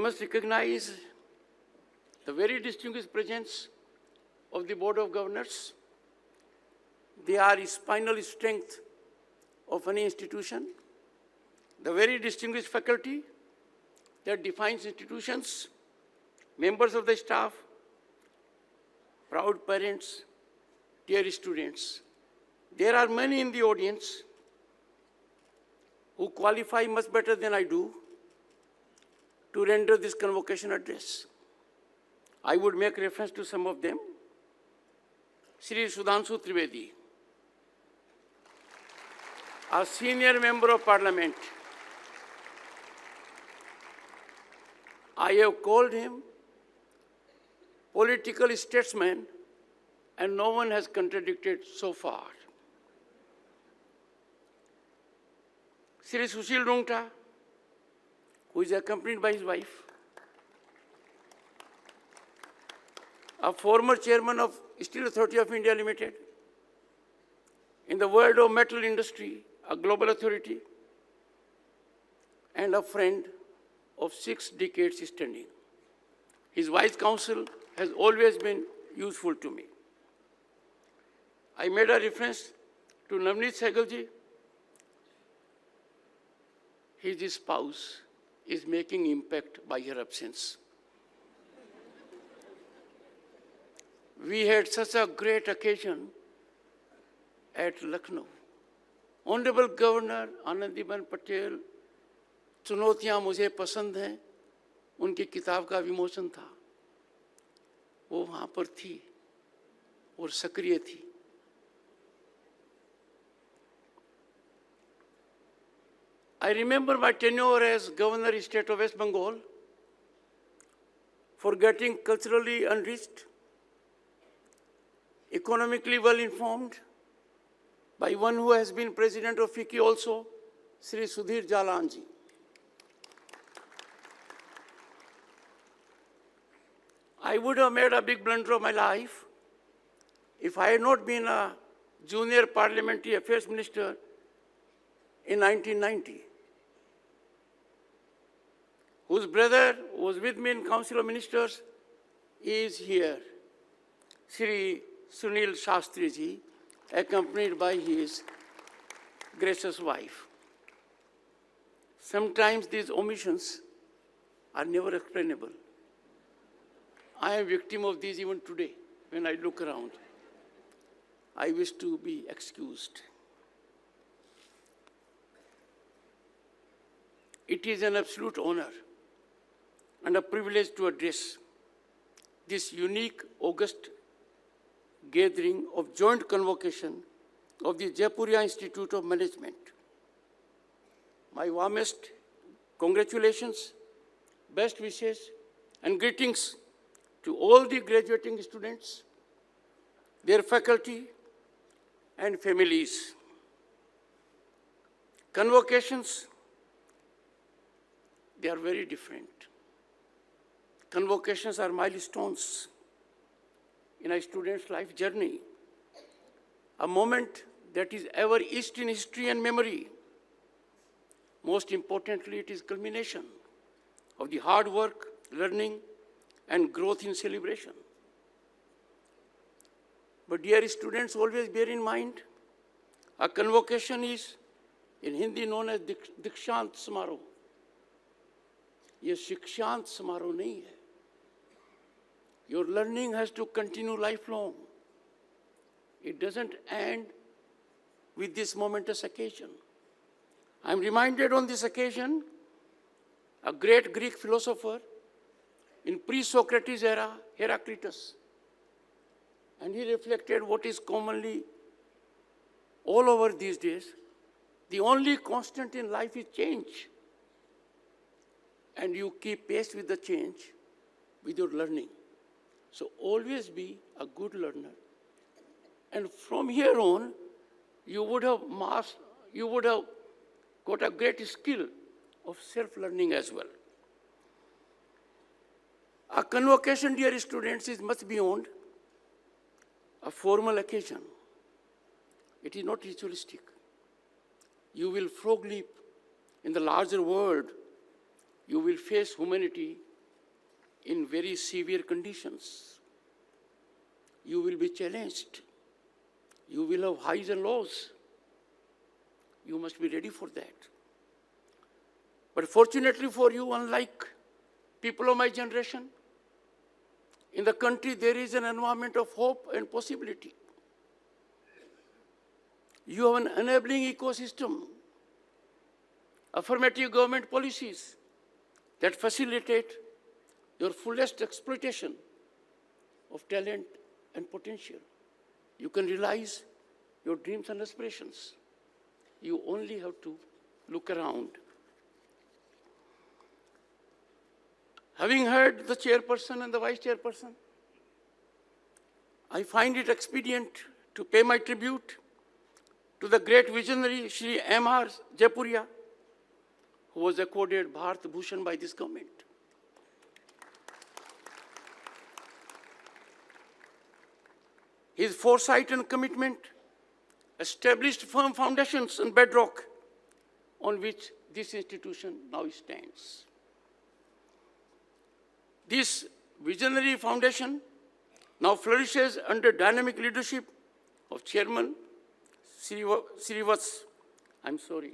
must recognize the very distinguished presence of the Board of Governors. They are spinal strength of any institution. The very distinguished faculty that defines institutions, members of the staff, proud parents, dear students. There are many in the audience who qualify much better than I do to render this convocation address. I would make reference to some of them. Shri Sudhanshu Trivedi, a senior member of Parliament. I have called him political statesman, and no one has contradicted so far. Shri Sushil Rungta, who is accompanied by his wife, a former chairman of Steel Authority of India Limited, in the world of metal industry, a global authority, and a friend of 6 decades standing. His wise counsel has always been useful to me. I made a reference to Navneet Sehgalji. His spouse is making impact by her absence. We had such a great occasion at Lucknow. Hon'ble Governor Anandiben Patel, चुनौतियां मुझे पसंद हैं, उनकी किताब का विमोचन था। वो वहाँ पर थी और सक्रिय थी। I remember my tenure as Governor State of West Bengal for getting culturally enriched, economically well informed by one who has been President of FICCI also, Sri Sudhir Jalanji. I would have made a big blunder of my life if I had not been a junior parliamentary affairs minister in 1990, whose brother was with me in Council of Ministers, is here, Sri Sunil Shastriji, accompanied by his gracious wife. Sometimes these omissions are never explainable. I am a victim of these even today when I look around. I wish to be excused. It is an absolute honor and a privilege to address this unique August gathering of joint convocation of the Jaipuria Institute of Management. My warmest congratulations, best wishes, and greetings to all the graduating students, their faculty, and families. Convocations, they are very different. Convocations are milestones in a student's life journey, a moment that is ever etched in history and memory. Most importantly, it is culmination of the hard work, learning, and growth in celebration. But dear students, always bear in mind, a convocation is in Hindi known as Dikshant Samaroh. ये शिक्षांत समारोह नहीं है. Your learning has to continue lifelong. It doesn't end with this momentous occasion. I'm reminded on this occasion, a great Greek philosopher in pre-Socrates era, Heraclitus, and he reflected what is commonly all over these days. The only constant in life is change. And you keep pace with the change with your learning. So always be a good learner. And from here on, you would have got a great skill of self-learning as well. A convocation, dear students, is much beyond a formal occasion. It is not ritualistic. You will frog leap in the larger world. You will face humanity in very severe conditions. You will be challenged. You will have highs and lows. You must be ready for that. But fortunately for you, unlike people of my generation, in the country there is an environment of hope and possibility. You have an enabling ecosystem, affirmative government policies that facilitate your fullest exploitation of talent and potential. You can realize your dreams and aspirations. You only have to look around. Having heard the chairperson and the vice chairperson, I find it expedient to pay my tribute to the great visionary Shri M.R. Jaipuria, who was accorded Bharat Bhushan by this government. His foresight and commitment established firm foundations and bedrock on which this institution now stands. This visionary foundation now flourishes under dynamic leadership of Chairman Srivats. I'm sorry,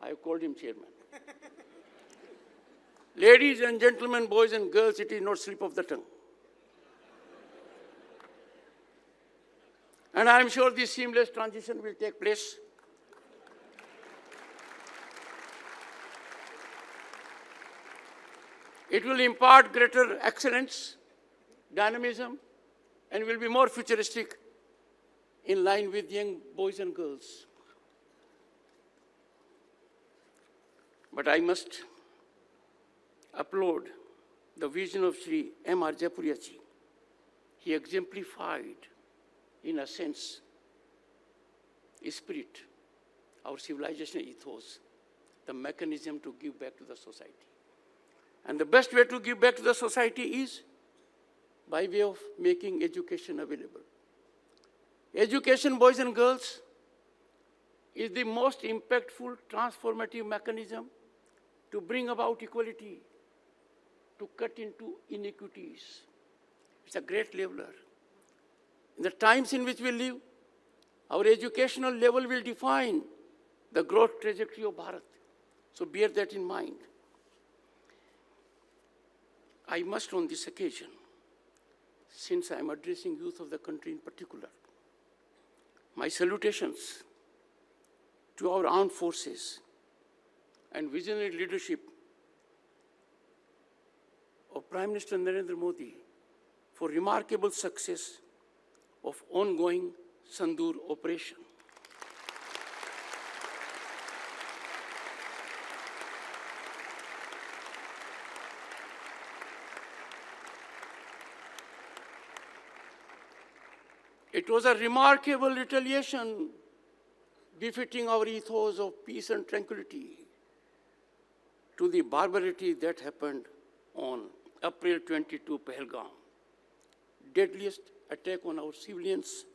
I have called him Chairman. Ladies and gentlemen, boys and girls, it is not slip of the tongue. And I am sure this seamless transition will take place. It will impart greater excellence, dynamism, and will be more futuristic in line with young boys and girls. But I must applaud the vision of Shri M.R. Jaipuria ji. He exemplified, in a sense, spirit, our civilization ethos, the mechanism to give back to the society. And the best way to give back to the society is by way of making education available. Education, boys and girls, is the most impactful, transformative mechanism to bring about equality, to cut into inequities. It's a great leveler. In the times in which we live, our educational level will define the growth trajectory of Bharat. So bear that in mind. I must on this occasion, since I am addressing youth of the country in particular, my salutations to our armed forces and visionary leadership of Prime Minister Narendra Modi for remarkable success of ongoing Sandur operation. It was a remarkable retaliation befitting our ethos of peace and tranquility to the barbarity that happened on April 22, Pahalgam, deadliest attack on our civilians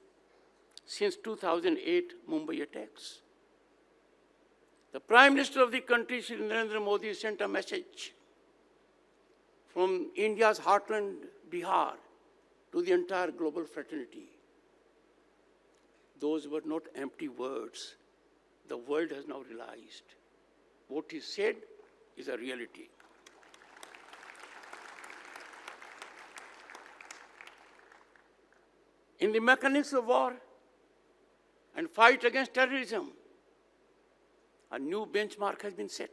since 2008 Mumbai attacks. The Prime Minister of the country, Shri Narendra Modi, sent a message from India's heartland, Bihar, to the entire global fraternity. Those were not empty words. The world has now realized what he said is a reality. In the mechanics of war and fight against terrorism, a new benchmark has been set.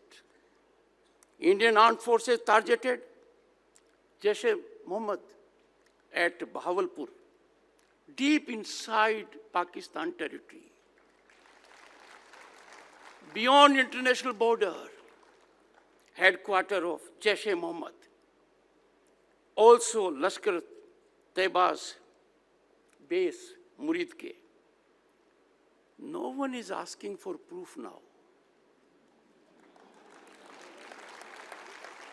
Indian armed forces targeted Jaish-e-Mohammed at Bahawalpur, deep inside Pakistan territory, beyond international border, headquarters of Jaish-e-Mohammed, also Lashkar-e-Taiba's base, Muridke. No one is asking for proof now.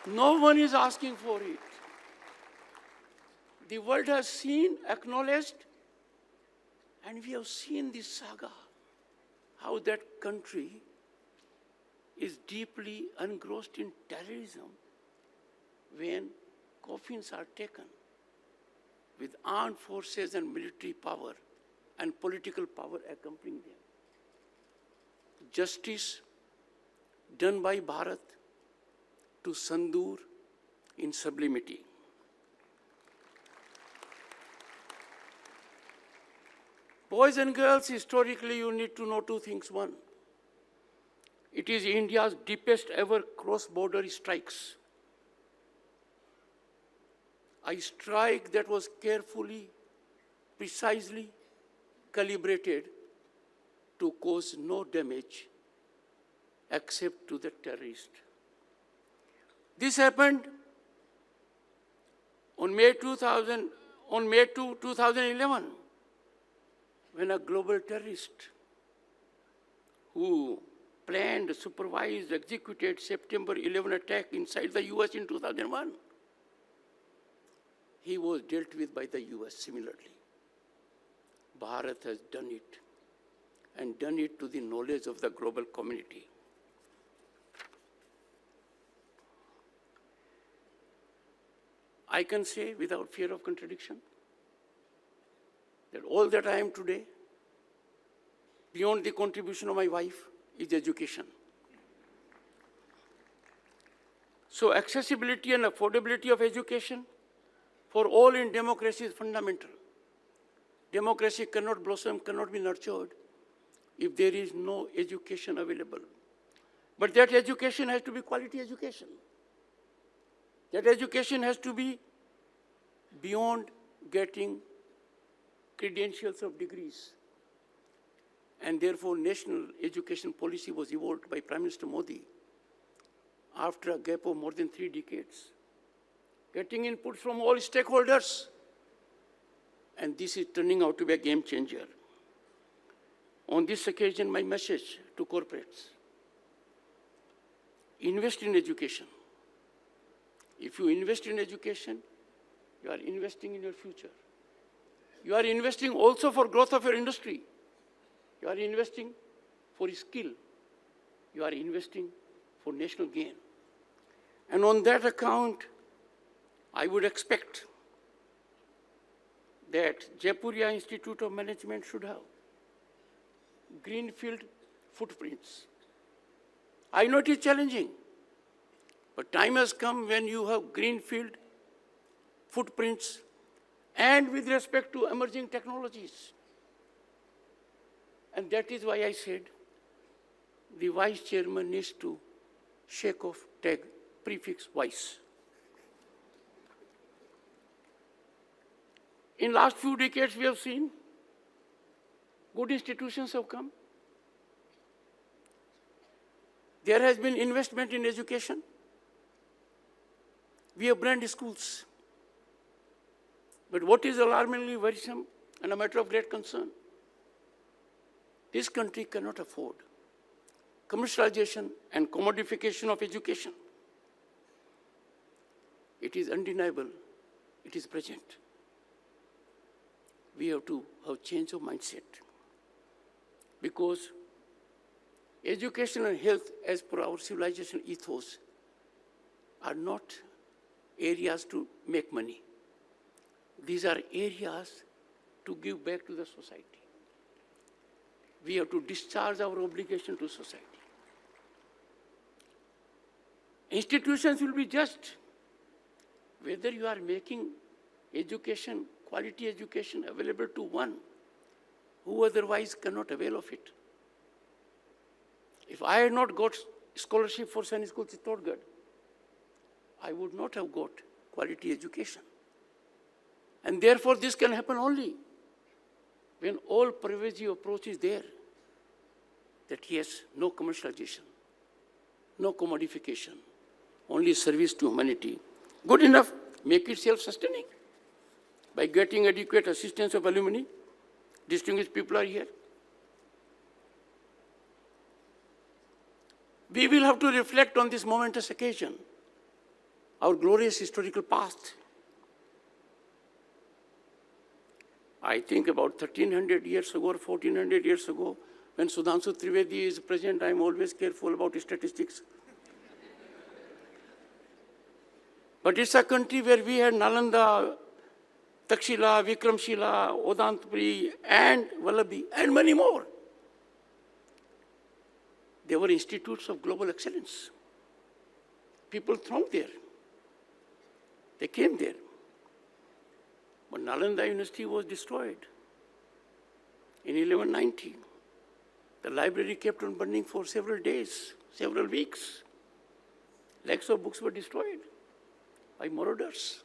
No one is asking for it. The world has seen, acknowledged, and we have seen this saga, how that country is deeply engrossed in terrorism when coffins are taken with armed forces and military power and political power accompanying them. Justice done by Bharat to Sandur in sublimity. Boys and girls, historically you need to know two things. One, it is India's deepest ever cross-border strikes. A strike that was carefully, precisely calibrated to cause no damage except to the terrorist. This happened on May 2, 2011, when a global terrorist who planned, supervised, executed September 11 attack inside the US in 2001, he was dealt with by the US similarly. Bharat has done it, and done it to the knowledge of the global community. I can say without fear of contradiction that all that I am today, beyond the contribution of my wife, is education. So accessibility and affordability of education for all in democracy is fundamental. Democracy cannot blossom, cannot be nurtured if there is no education available. But that education has to be quality education. That education has to be beyond getting credentials of degrees. And therefore, national education policy was evolved by Prime Minister Modi after a gap of more than 3 decades, getting input from all stakeholders. And this is turning out to be a game changer. On this occasion, my message to corporates: invest in education. If you invest in education, you are investing in your future. You are investing also for growth of your industry. You are investing for skill. You are investing for national gain. And on that account, I would expect that Jaipuria Institute of Management should have greenfield footprints. I know it is challenging, but time has come when you have greenfield footprints and with respect to emerging technologies. And that is why I said the vice chairman needs to shake off tag prefix vice. In last few decades, we have seen good institutions have come. There has been investment in education. We have brand schools. But what is alarmingly worrisome and a matter of great concern, this country cannot afford commercialization and commodification of education. It is undeniable. It is present. We have to have change of mindset, because education and health, as per our civilization ethos, are not areas to make money. These are areas to give back to the society. We have to discharge our obligation to society. Institutions will be just whether you are making education, quality education available to one who otherwise cannot avail of it. If I had not got scholarship for Sainik School Chittorgarh, I would not have got quality education. And therefore, this can happen only when all pervasive approach is there, that yes, no commercialization, no commodification, only service to humanity. Good enough, make it self-sustaining by getting adequate assistance of alumni. Distinguished people are here. We will have to reflect on this momentous occasion, our glorious historical past. I think about 1300 years ago or 1400 years ago, when Sudhanshu Trivedi is present, I am always careful about statistics. But it's a country where we had Nalanda, Takshila, Vikramshila, Odantapuri, and Vallabhi, and many more. They were institutes of global excellence. People thronged there. They came there. But Nalanda University was destroyed in 1190. The library kept on burning for several days, several weeks. Lakhs of books were destroyed by marauders.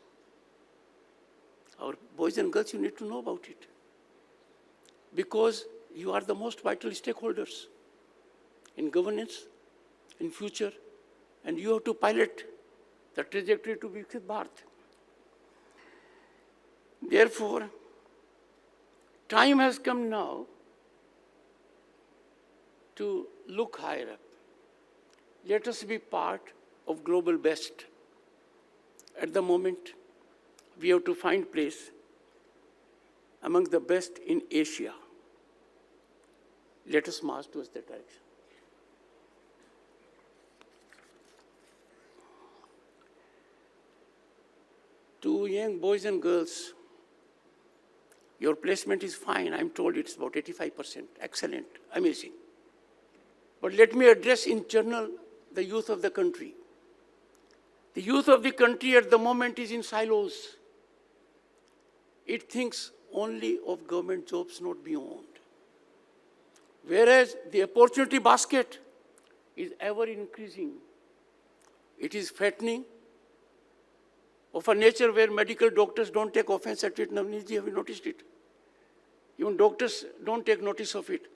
Our boys and girls, you need to know about it. Because you are the most vital stakeholders in governance, in future, and you have to pilot the trajectory to Viksit Bharat. Therefore, time has come now to look higher up. Let us be part of global best. At the moment, we have to find place among the best in Asia. Let us march towards that direction. To young boys and girls, your placement is fine. I'm told it's about 85%. Excellent, amazing. But let me address in general the youth of the country. The youth of the country at the moment is in silos. It thinks only of government jobs, not beyond. Whereas the opportunity basket is ever increasing. It is fattening, of a nature where medical doctors don't take offense at it. Navneet, have you noticed it? Even doctors don't take notice of it.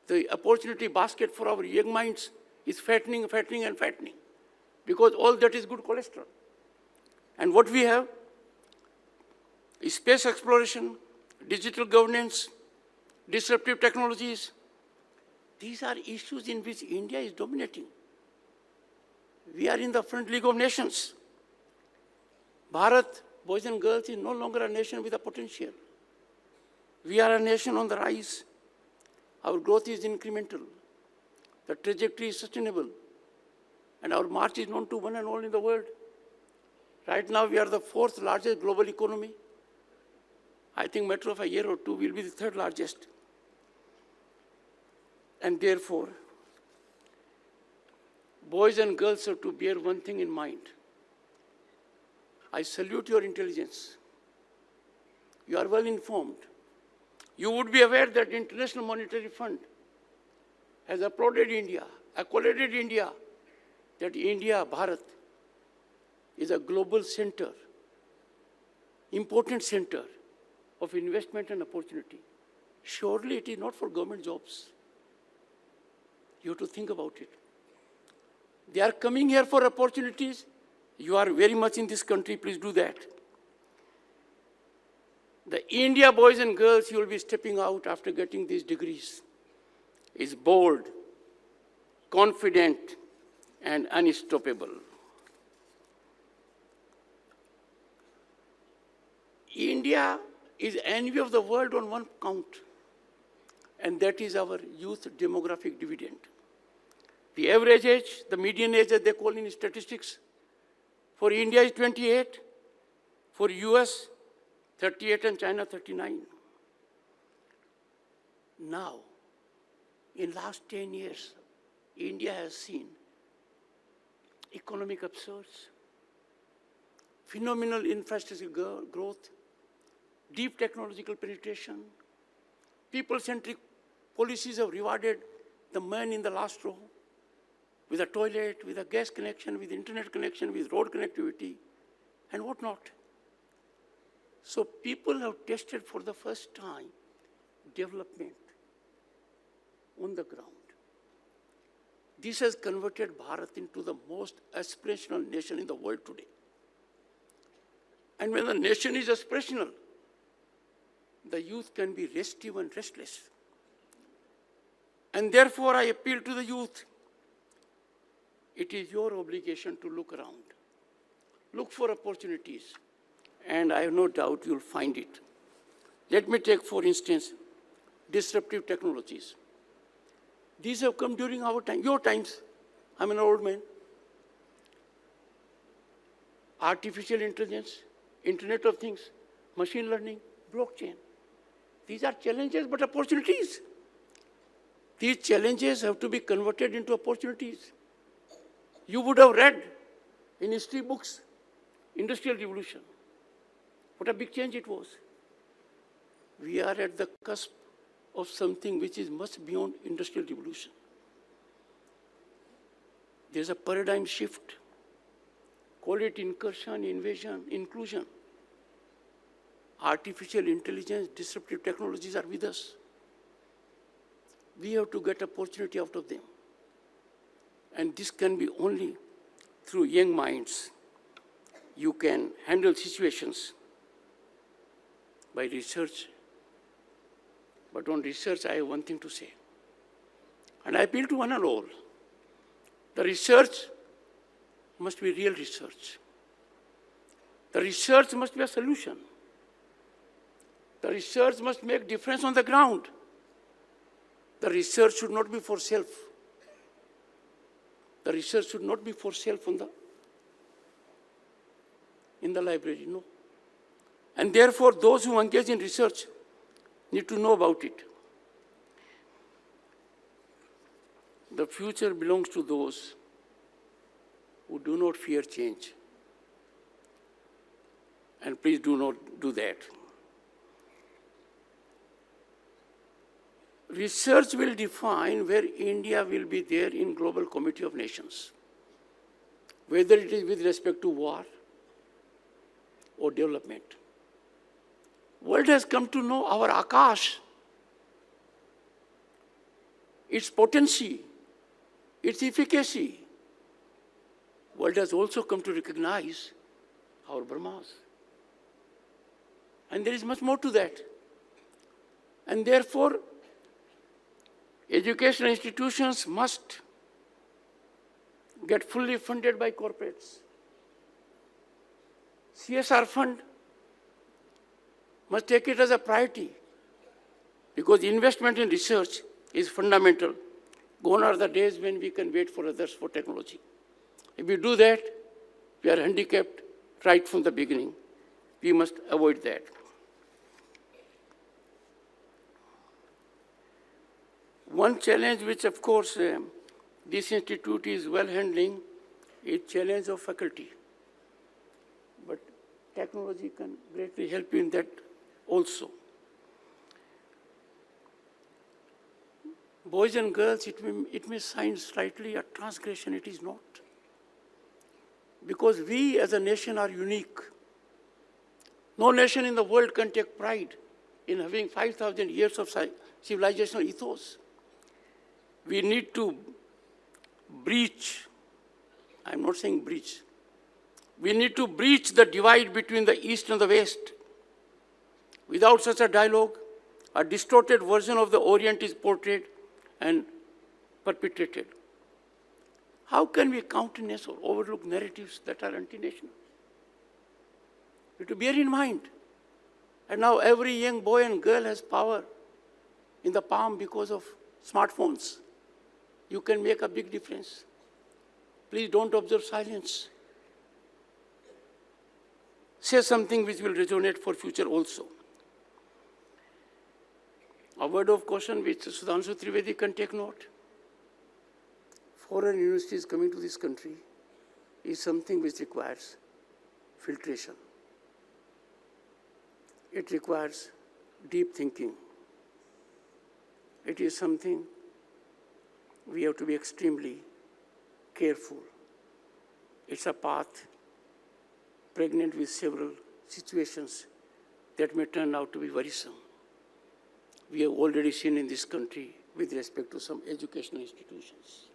The opportunity basket for our young minds is fattening, fattening, and fattening. Because all that is good cholesterol. And what we have is space exploration, digital governance, disruptive technologies. These are issues in which India is dominating. We are in the front league of nations. Bharat, boys and girls, is no longer a nation with a potential. We are a nation on the rise. Our growth is incremental. The trajectory is sustainable. And our march is known to one and all in the world. Right now, we are the fourth largest global economy. I think matter of a year or two, we'll be the third largest. And therefore, boys and girls have to bear one thing in mind. I salute your intelligence. You are well informed. You would be aware that International Monetary Fund has applauded India, accolated India, that India, Bharat, is a global center, important center of investment and opportunity. Surely it is not for government jobs. You have to think about it. They are coming here for opportunities. You are very much in this country, please do that. The India boys and girls you will be stepping out after getting these degrees is bold, confident, and unstoppable. India is envy of the world on one count, and that is our youth demographic dividend. The average age, the median age as they call in statistics, for India is 28, for US 38 and China 39. Now, in last 10 years, India has seen economic upsurge, phenomenal infrastructure growth, deep technological penetration. People-centric policies have rewarded the man in the last row with a toilet, with a gas connection, with internet connection, with road connectivity, and whatnot. So people have tested for the first time development on the ground. This has converted Bharat into the most aspirational nation in the world today. And when the nation is aspirational, the youth can be restive and restless. And therefore, I appeal to the youth. It is your obligation to look around. Look for opportunities. And I have no doubt you'll find it. Let me take, for instance, disruptive technologies. These have come during our time, your times. I'm an old man. artificial intelligence, Internet of Things, machine learning, blockchain. These are challenges but opportunities. These challenges have to be converted into opportunities. You would have read in history books, Industrial Revolution. What a big change it was. We are at the cusp of something which is much beyond Industrial Revolution. There's a paradigm shift. Call it incursion, invasion, inclusion. Artificial intelligence, disruptive technologies are with us. We have to get opportunity out of them. And this can be only through young minds. You can handle situations by research. But on research, I have one thing to say. And I appeal to one and all. The research must be real research. The research must be a solution. The research must make difference on the ground. The research should not be for self. The research should not be for self in the library, no. And therefore, those who engage in research need to know about it. The future belongs to those who do not fear change. And please do not do that. Research will define where India will be there in global community of nations, whether it is with respect to war or development. World has come to know our Akash, its potency, its efficacy. World has also come to recognize our Brahmas. And there is much more to that. And therefore, educational institutions must get fully funded by corporates. CSR fund must take it as a priority because investment in research is fundamental. Gone are the days when we can wait for others for technology. If we do that, we are handicapped right from the beginning. We must avoid that. One challenge which, of course, this institute is well handling is challenge of faculty. But technology can greatly help you in that also. Boys and girls, it may sound slightly a transgression, it is not. Because we as a nation are unique. No nation in the world can take pride in having 5,000 years of civilizational ethos. We need to breach, I'm not saying breach, we need to breach the divide between the East and the West. Without such a dialogue, a distorted version of the Orient is portrayed and perpetrated. How can we countenance or overlook narratives that are anti-national? We have to bear in mind. And now every young boy and girl has power in the palm because of smartphones. You can make a big difference. Please don't observe silence. Say something which will resonate for future also. A word of caution which Sudhanshu Trivedi can take note. Foreign universities coming to this country is something which requires filtration. It requires deep thinking. It is something we have to be extremely careful. It's a path pregnant with several situations that may turn out to be worrisome. We have already seen in this country with respect to some educational institutions.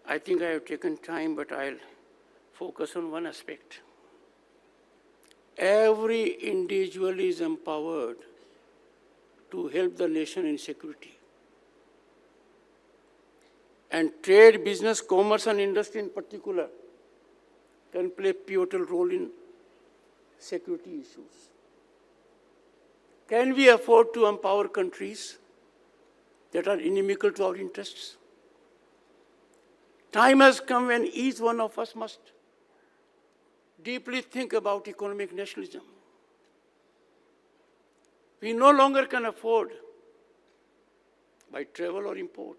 I think I have taken time, but I'll focus on one aspect. Every individual is empowered to help the nation in security. And trade, business, commerce, and industry in particular can play a pivotal role in security issues. Can we afford to empower countries that are inimical to our interests? Time has come when each one of us must deeply think about economic nationalism. We no longer can afford, by travel or import,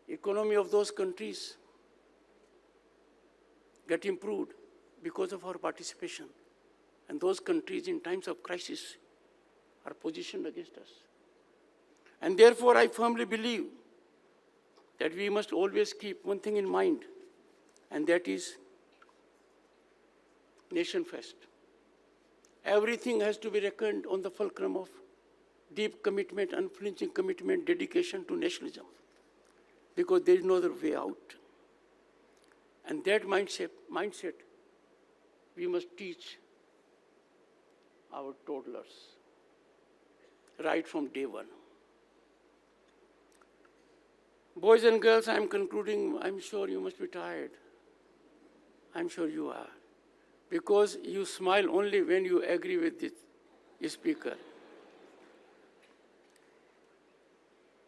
economy of those countries get improved because of our participation. And those countries in times of crisis are positioned against us. And therefore, I firmly believe that we must always keep one thing in mind, and that is nation first. Everything has to be reckoned on the fulcrum of deep commitment, unflinching commitment, dedication to nationalism, because there is no other way out. And that mindset we must teach our toddlers right from day one. Boys and girls, I am concluding. I'm sure you must be tired. I'm sure you are, because you smile only when you agree with the speaker.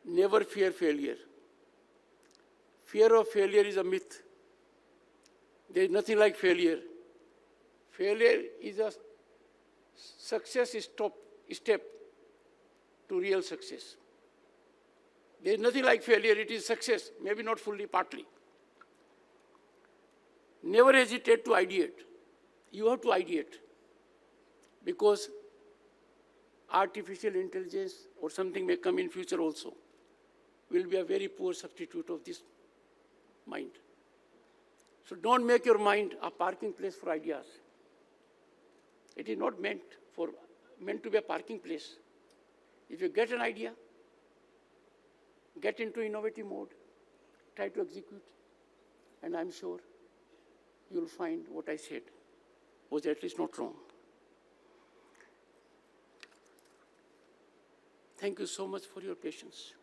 Never fear failure. Fear of failure is a myth. There is nothing like failure. Failure is a success step to real success. There is nothing like failure. It is success, maybe not fully, partly. Never hesitate to ideate. You have to ideate, because artificial intelligence or something may come in future also, will be a very poor substitute of this mind. So don't make your mind a parking place for ideas. It is not meant to be a parking place. If you get an idea, get into innovative mode, try to execute, and I'm sure you'll find what I said was at least not wrong. Thank you so much for your patience.